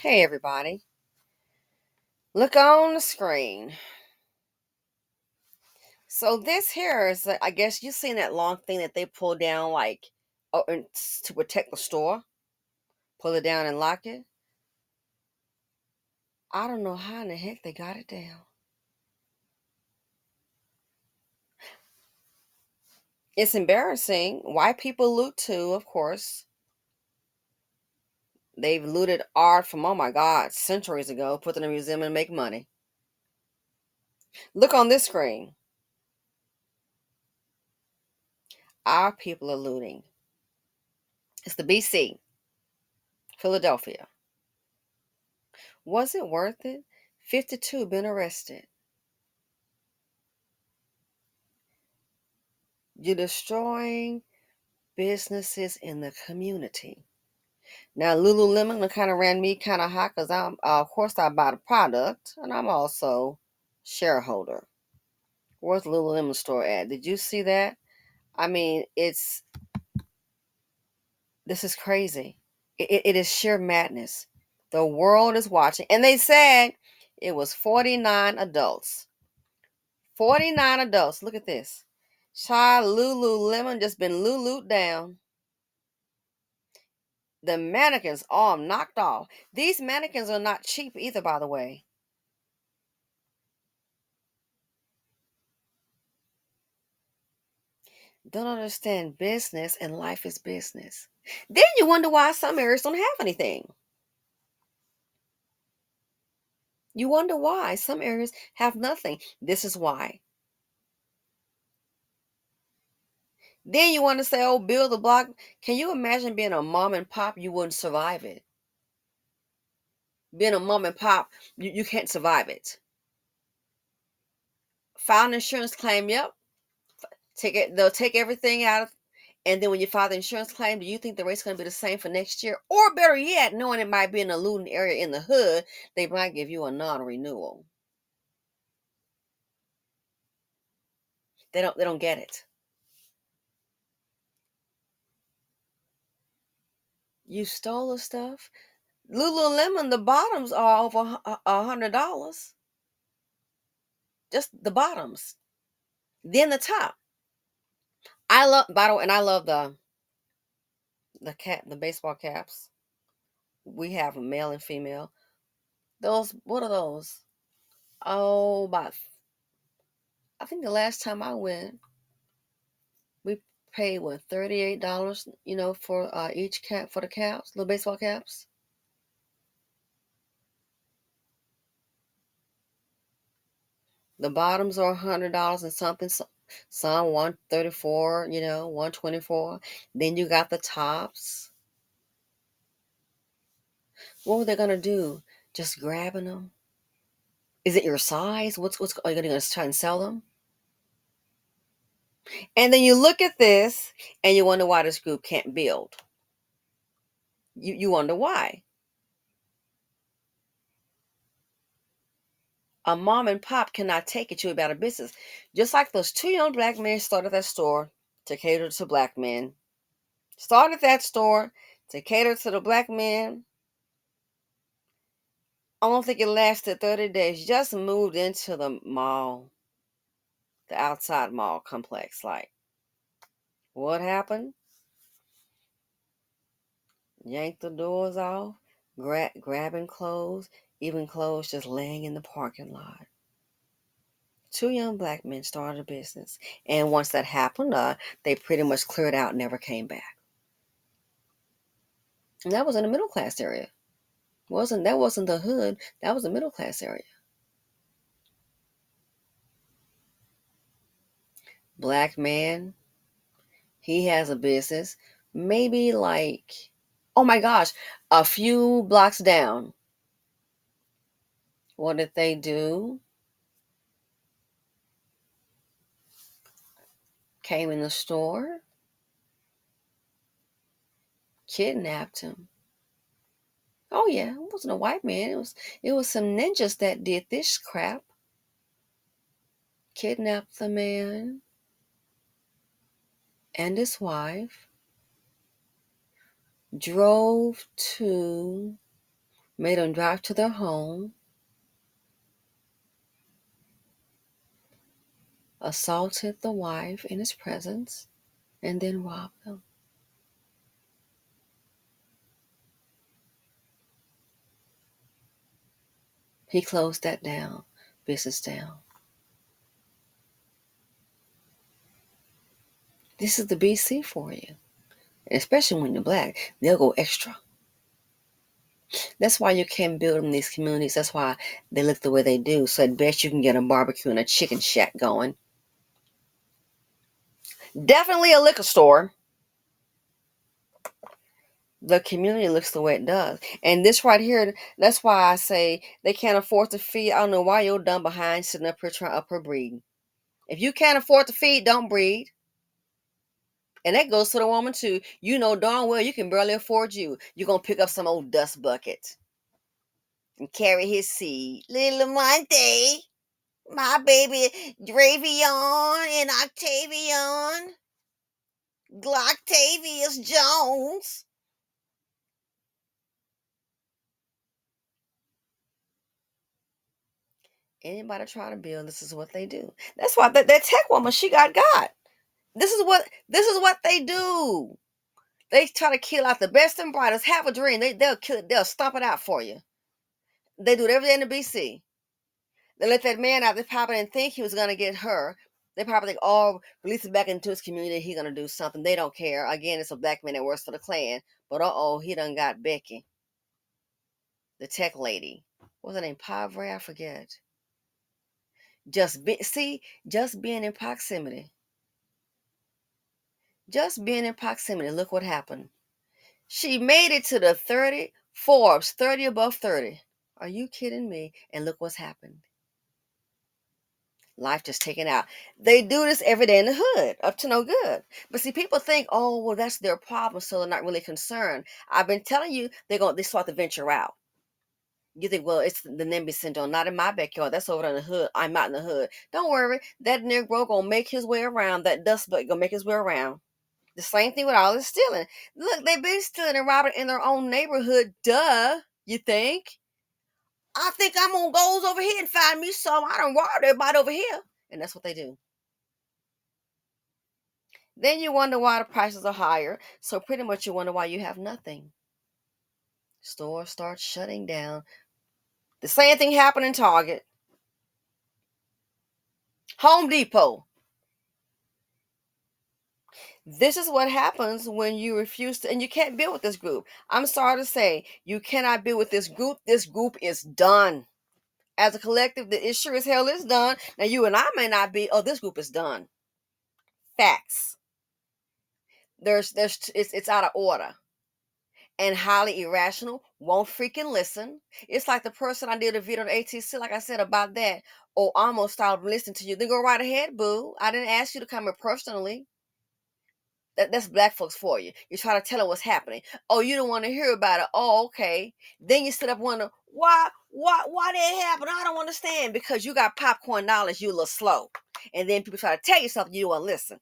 Hey everybody, look on the screen. So this here is, I guess you seen that long thing that they pull down, like, to protect the store. Pull it down and lock it. I don't know how in the heck they got it down. It's embarrassing. White people loot too, of course. They've looted art from, oh my God, centuries ago, put it in a museum and make money. Look on this screen. Our people are looting. It's the BC, Philadelphia. Was it worth it? 52 been arrested. You're destroying businesses in the community. Now, Lululemon kind of ran me kind of hot because of course, I buy the product and I'm also shareholder. Where's the Lululemon store at? Did you see that? I mean, this is crazy. It is sheer madness. The world is watching, and they said it was 49 adults. 49 adults. Look at this. Child Lululemon just been Lulu'd down. The mannequins arm knocked off. These mannequins are not cheap either, by the way. Don't understand business, and life is business. Then you wonder why some areas don't have anything. You wonder why some areas have nothing. This is why. Then you want to say, oh, build a block. Can you imagine being a mom and pop? You wouldn't survive it. Being a mom and pop, you can't survive it. File an insurance claim, yep. Take it, they'll take everything out of, and then when you file the insurance claim, do you think the rate's going to be the same for next year? Or better yet, knowing it might be in a looting area in the hood, they might give you a non-renewal. They don't get it. You stole the stuff. Lululemon, the bottoms are over $100. Just the bottoms. Then the top. I love, by the way, and I love the baseball caps. We have a male and female. Those, what are those? Oh, about, I think the last time I went, we paid what, $38, for each cap, for the caps, little baseball caps. The bottoms are $100 and something. Some 134, 124. Then you got the tops. What were they gonna do? Just grabbing them? Is it your size? What's are you gonna try and sell them? And then you look at this and you wonder why this group can't build. You wonder why. A mom and pop cannot take it. You about a business. Just like those two young black men started that store to cater to black men. Started that store to cater to the black men. I don't think it lasted 30 days. Just moved into the mall, the outside mall complex. Like, what happened? Yanked the doors off, grabbing clothes, even clothes just laying in the parking lot. Two young black men started a business. And once that happened, they pretty much cleared out and never came back. And that was in the middle class area. That wasn't the hood, that was the middle class area. Black man, he has a business, maybe like, oh my gosh, a few blocks down. What did they do? Came in the store, kidnapped him. Oh yeah, it wasn't a white man. It was some ninjas that did this crap. Kidnapped the man and his wife, drove to made them drive to their home, assaulted the wife in his presence, and then robbed them. He closed that down, business down. This is the BC for you. And especially when you're black, they'll go extra. That's why you can't build in these communities. That's why they look the way they do. So at best you can get a barbecue and a chicken shack going. Definitely a liquor store. The community looks the way it does. And this right here, that's why I say they can't afford to feed. I don't know why you're dumb behind sitting up here trying to up her breed. If you can't afford to feed, don't breed. And that goes to the woman too. You know darn well you can barely afford you. You're going to pick up some old dust bucket and carry his seed. Little Monte, my baby Dravion and Octavian, Glocktavius Jones. Anybody trying to build, this is what they do. That's why that tech woman, she got. This is what they do. They try to kill out the best and brightest. Have a dream. They'll kill it. They'll stomp it out for you. They do it every day in the BC. They let that man out. They probably didn't think he was gonna get her. They probably think, oh, release it back into his community. He's gonna do something. They don't care. Again, it's a black man that works for the Klan. But he done got Becky, the tech lady. What's her name? Pavre? I forget. Just being in proximity. Just being in proximity. Look what happened. She made it to the 30 Forbes, 30 above 30. Are you kidding me? And look what's happened. Life just taken out. They do this every day in the hood, up to no good. But see, people think, oh, well, that's their problem, so they're not really concerned. I've been telling you, they start to venture out. You think, well, it's the NIMBY syndrome, not in my backyard. That's over in the hood. I'm out in the hood. Don't worry, that Negro gonna make his way around. That dust bucket gonna make his way around. The same thing with all this stealing. Look, they've been stealing and robbing in their own neighborhood. Duh, you think? I think I'm gonna go over here and find me some. I done robbed everybody over here. And that's what they do. Then you wonder why the prices are higher. So pretty much you wonder why you have nothing. Stores start shutting down. The same thing happened in Target. Home Depot. This is what happens when you refuse to, and you can't build with this group. I'm sorry to say, you cannot build with this group. This group is done. As a collective, the issue as hell is done. Now you and I may not be, this group is done. Facts. It's out of order. And highly irrational, won't freaking listen. It's like the person I did a video on ATC, like I said about that. Oh, I almost stopped listening to you. Then go right ahead, boo. I didn't ask you to come in personally. That's black folks for you. You try to tell them what's happening. Oh, you don't want to hear about it. Oh, okay. Then you sit up and wonder, why did it happen? I don't understand. Because you got popcorn knowledge, you a little slow. And then people try to tell you something, you don't want to listen.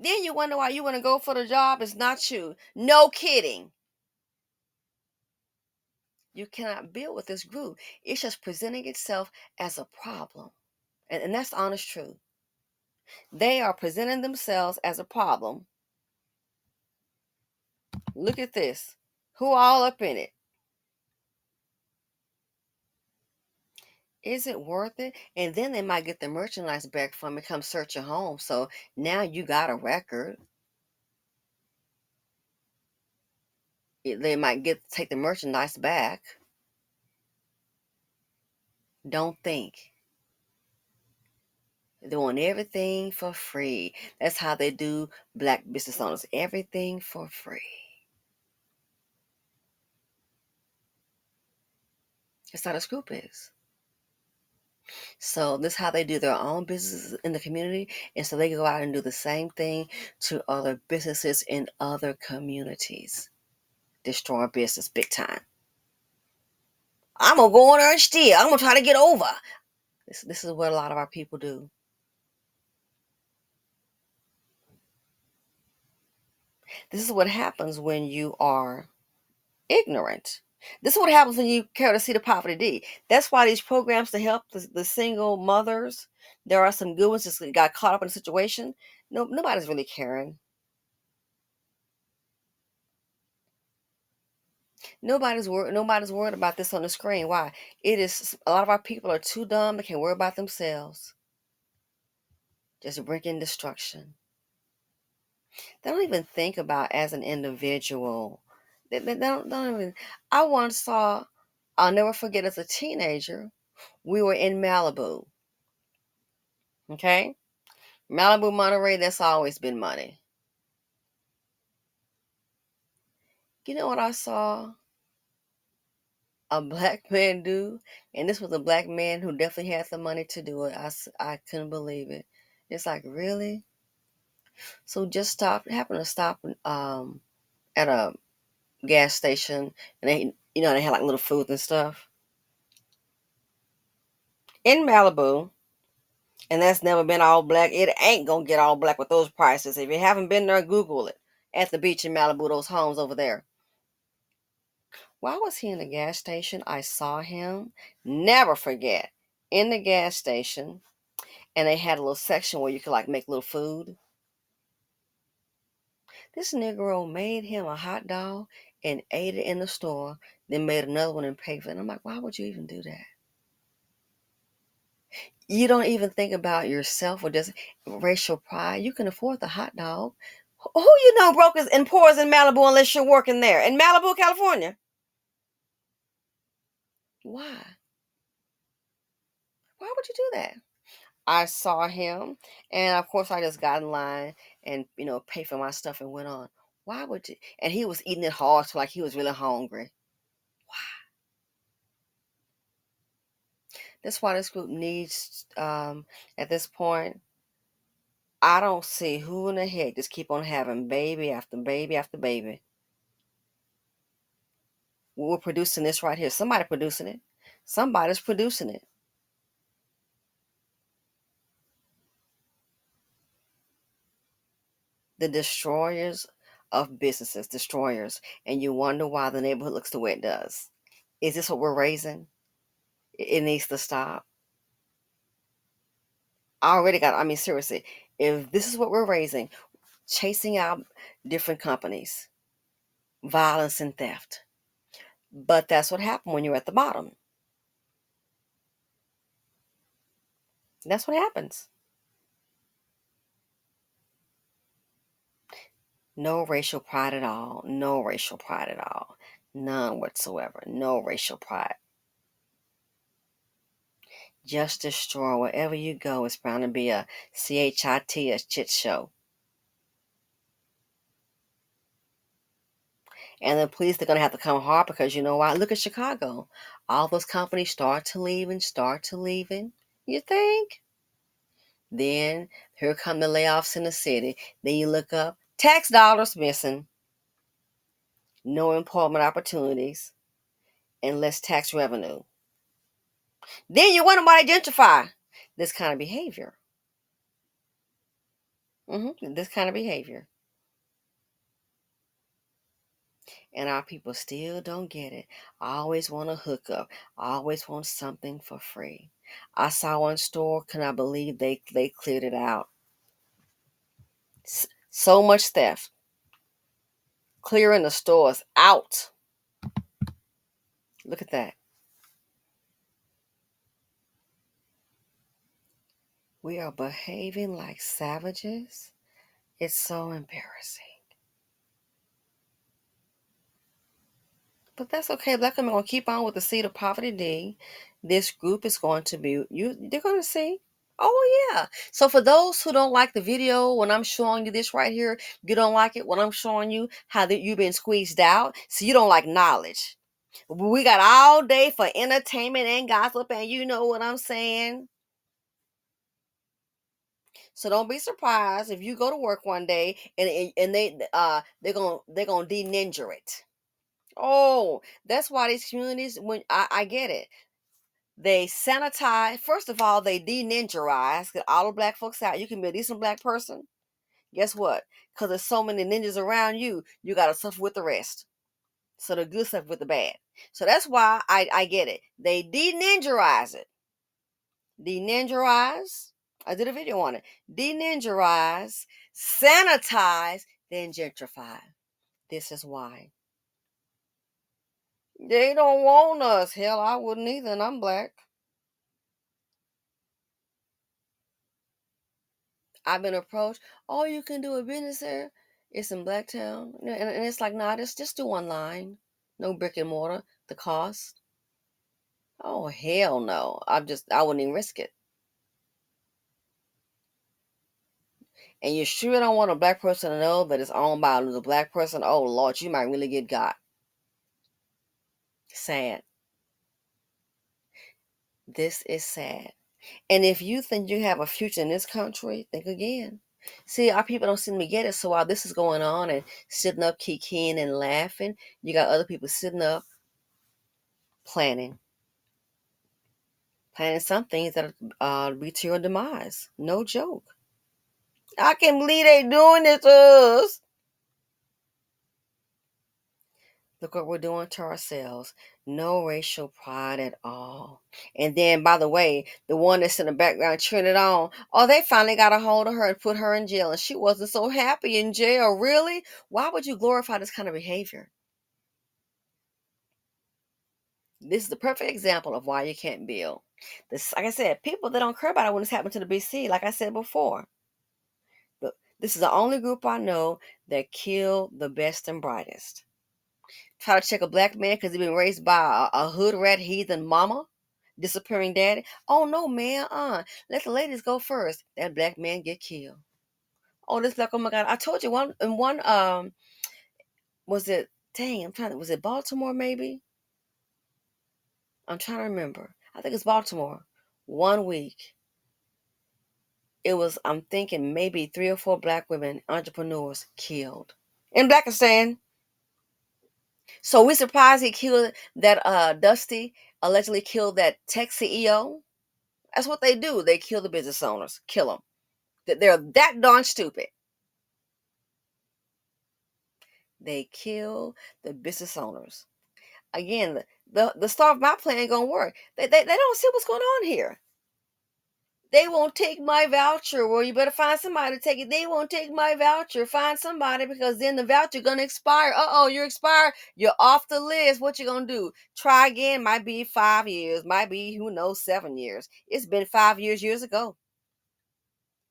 Then you wonder why you want to go for the job. It's not you. No kidding. You cannot build with this group. It's just presenting itself as a problem. And that's the honest truth. They are presenting themselves as a problem. Look at this. Who all up in it? Is it worth it? And then they might get the merchandise back from it, come search your home. So now you got a record. They might take the merchandise back. Don't think. They want everything for free. That's how they do black business owners. Everything for free. That's how this group is. So this is how they do their own business in the community. And so they go out and do the same thing to other businesses in other communities. Destroy business big time. I'm going to go on there and steal. I'm going to try to get over. This is what a lot of our people do. This is what happens when you are ignorant. This is what happens when you carry the seed of poverty D. That's why these programs to help the single mothers, there are some good ones just got caught up in a situation. No, nobody's really caring. Nobody's worried about this on the screen. Why? It is a lot of our people are too dumb. They can't worry about themselves. Just bringing destruction. They don't even think about as an individual. They don't even. I once saw. I'll never forget. As a teenager, we were in Malibu. Okay, Malibu, Monterey. That's always been money. You know what I saw a black man do? And this was a black man who definitely had the money to do it. I couldn't believe it. It's like, really? So just happened to stop at a gas station, and they had like little food and stuff in Malibu, and that's never been all black. It ain't gonna get all black with those prices. If you haven't been there, Google it. At the beach in Malibu, those homes over there. While I was he in the gas station, I saw him. Never forget, in the gas station, and they had a little section where you could like make little food. This Negro made him a hot dog and ate it in the store, then made another one and paid for it. And I'm like, why would you even do that? You don't even think about yourself or just racial pride. You can afford the hot dog. Who you know broke and poor is in Malibu unless you're working there? In Malibu, California. Why? Why would you do that? I saw him, and of course I just got in line and paid for my stuff and went on. Why would you? And he was eating it hard, so like he was really hungry. That's why this group needs, at this point, I don't see who in the heck just keep on having baby after baby after baby. We're producing this right here. Somebody producing it. Somebody's producing it. The destroyers of businesses, destroyers. And you wonder why the neighborhood looks the way it does. Is this what we're raising? It needs to stop. I mean, seriously, if this is what we're raising, chasing out different companies, violence and theft. But that's what happened when you're at the bottom. That's what happens. No racial pride at all. No racial pride at all. None whatsoever. No racial pride. Just destroy wherever you go. It's bound to be a CHIT, a shit show. And the police, they're going to have to come hard because you know why? Look at Chicago. All those companies start to leaving. You think? Then here come the layoffs in the city. Then you look up, tax dollars missing, no employment opportunities, and less tax revenue. Then you wonder why they gentrify this kind of behavior. This kind of behavior. And our people still don't get it. I always want a hookup. I always want something for free. I saw one store, can I believe they cleared it out? So much theft. Clearing the stores out. Look at that. We are behaving like savages. It's so embarrassing. But that's okay. Black women are gonna keep on with the seed of poverty D. This group is going to be they're gonna see. Oh yeah. So for those who don't like the video when I'm showing you this right here, you don't like it when I'm showing you how that you've been squeezed out. So you don't like knowledge. We got all day for entertainment and gossip, and you know what I'm saying. So don't be surprised if you go to work one day and they're gonna de-ninja it. Oh, that's why these communities, when I get it, they sanitize. First of all, they de-ninjarize, get all the black folks out. You can be a decent black person. Guess what? Because there's so many ninjas around you, you got to suffer with the rest. So the good stuff with the bad. So that's why I get it. They de-ninjarize it. De-ninjarize. I did a video on it. De-ninjarize, sanitize, then gentrify. This is why. They don't want us. Hell, I wouldn't either, and I'm black. I've been approached. Oh, you can do a business there. It's in Blacktown. And it's like, nah, just do online. No brick and mortar. The cost. Oh, hell no. I wouldn't even risk it. And you sure don't want a black person to know that it's owned by a black person? Oh, Lord, you might really get got. Sad. This is sad. And if you think you have a future in this country, think again. See, our people don't seem to get it. So while this is going on and sitting up, kikiing and laughing, you got other people sitting up planning. Planning some things that be to your demise. No joke. I can't believe they doing this to us. Look what we're doing to ourselves. No racial pride at all. And then, by the way, the one that's in the background cheering it on, oh, they finally got a hold of her and put her in jail. And she wasn't so happy in jail. Really? Why would you glorify this kind of behavior? This is the perfect example of why you can't build. This, like I said, people that don't care about it when it's happened to the BC, like I said before. This is the only group I know that kill the best and brightest. Try to check a black man because he's been raised by a hood rat heathen mama, disappearing daddy. Oh no, man, let the ladies go first. That black man get killed. Oh, this black, oh my God. I told you one was it dang, was it Baltimore maybe? I'm trying to remember. I think it's Baltimore. 1 week. It was, I'm thinking maybe 3 or 4 black women, entrepreneurs killed. In Blackistan. So we surprised he killed that Dusty allegedly killed that tech CEO. That's what they do. They kill the business owners. Kill them. They're that darn stupid. They kill the business owners. Again, the starve my plan ain't gonna work. They don't see what's going on here. They won't take my voucher. Well, you better find somebody to take it. They won't take my voucher. Find somebody because then the voucher gonna expire. Uh-oh, you're expired. You're off the list. What you gonna do? Try again. Might be 5 years. Might be, who knows, 7 years. It's been 5 years, years ago.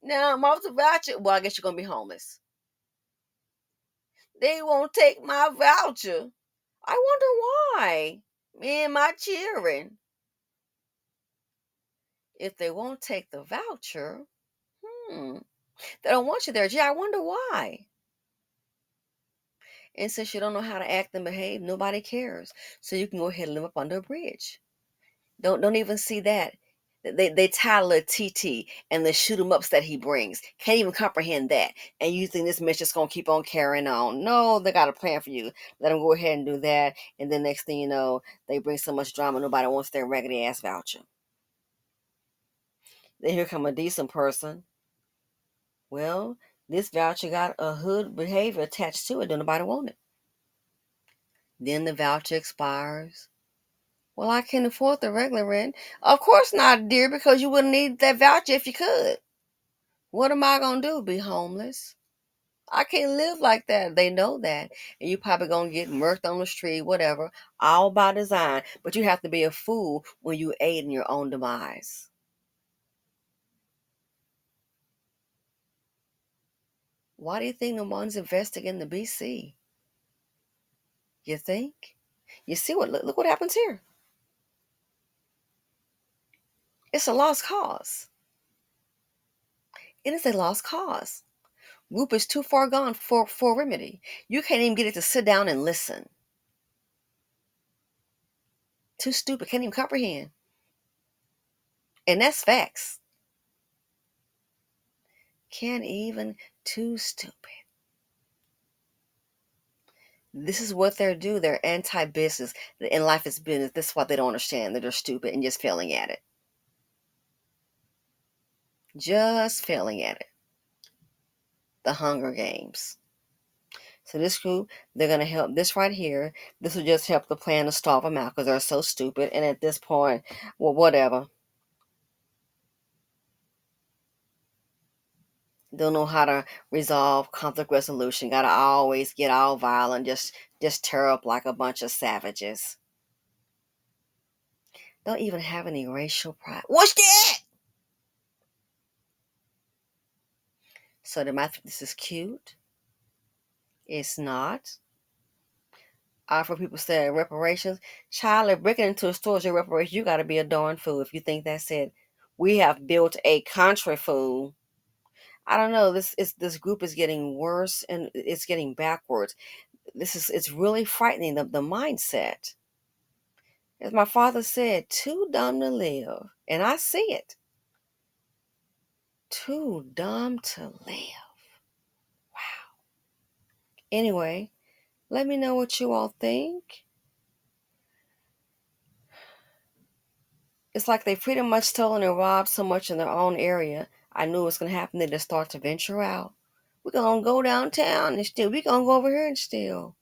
Now I'm off the voucher. Well, I guess you're gonna be homeless. They won't take my voucher. I wonder why. Me and my children. If they won't take the voucher, they don't want you there. Gee, I wonder why. And since you don't know how to act and behave, nobody cares. So you can go ahead and live up under a bridge. Don't even see that. They title it TT and the shoot 'em ups that he brings. Can't even comprehend that. And you think this mess just gonna keep on carrying on. No, they got a plan for you. Let them go ahead and do that. And then next thing you know, they bring so much drama nobody wants their raggedy ass voucher. Then here come a decent person. Well, this voucher got a hood behavior attached to it. Don't nobody want it. Then the voucher expires. Well, I can afford the regular rent. Of course not, dear, because you wouldn't need that voucher if you could. What am I going to do? Be homeless? I can't live like that. They know that. And you probably going to get murked on the street, whatever, all by design. But you have to be a fool when you aid in your own demise. Why do you think no one's investigating the BC? You think? You see look what happens here. It's a lost cause. It is a lost cause. Whoop is too far gone for remedy. You can't even get it to sit down and listen. Too stupid, can't even comprehend. And that's facts. Can't even, too stupid. This is what they do. They're anti-business. And life is business. This is what they don't understand. That they're stupid and just failing at it. Just failing at it. The Hunger Games. So this group, they're going to help this right here. This will just help the plan to starve them out because they're so stupid. And at this point, well, whatever. Don't know how to resolve conflict resolution. Gotta always get all violent, just tear up like a bunch of savages. Don't even have any racial pride. What's that? So they might think this is cute. It's not. For people say reparations. Child, if breaking into a store is your reparations, you gotta be a darn fool if you think that's it. We have built a country, fool. I don't know. This group is getting worse and it's getting backwards. It's really frightening the mindset. As my father said, too dumb to live. And I see it. Too dumb to live. Anyway, let me know what you all think. It's like they pretty much stolen and robbed so much in their own area. I knew it was going to happen. They just start to venture out. We're going to go downtown and steal. We're going to go over here and steal.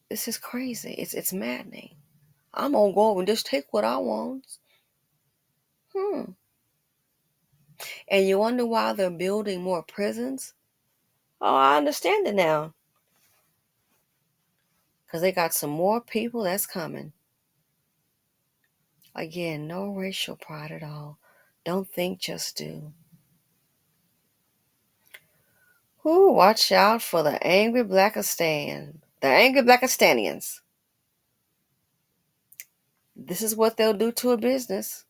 This is crazy. It's maddening. I'm going to go over and just take what I want. And you wonder why they're building more prisons? Oh, I understand it now. Because they got some more people that's coming. Again, no racial pride at all. Don't think, just do. Ooh, watch out for the angry Blackistan. The angry Blackistanians. This is what they'll do to a business.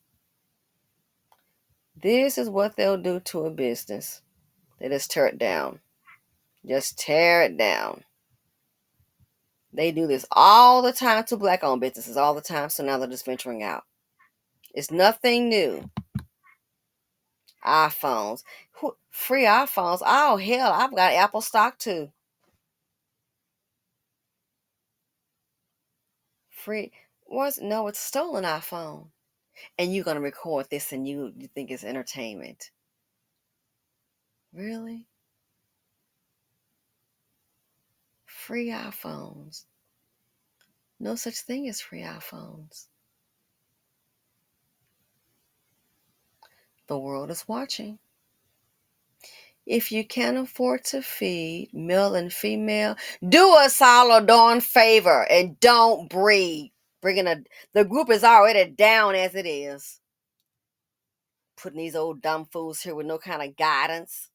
This is what they'll do to a business. They just tear it down. Just tear it down. They do this all the time to black-owned businesses, all the time, so now they're just venturing out. It's nothing new. iPhones. Free iPhones. Oh, hell, I've got Apple stock too. Free. No, it's a stolen iPhone. And you're going to record this and you think it's entertainment. Really? Free iPhones. No such thing as free iPhones. The world is watching. If you can't afford to feed male and female, do us all a darn favor and don't breed. The group is already down as it is. Putting these old dumb fools here with no kind of guidance.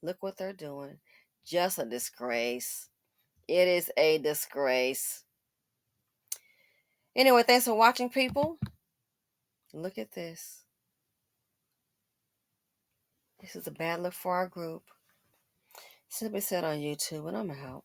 Look what they're doing. Just a disgrace. It is a disgrace. Anyway, thanks for watching, people. Look at this. This is a bad look for our group. Simply said on YouTube, and I'm out.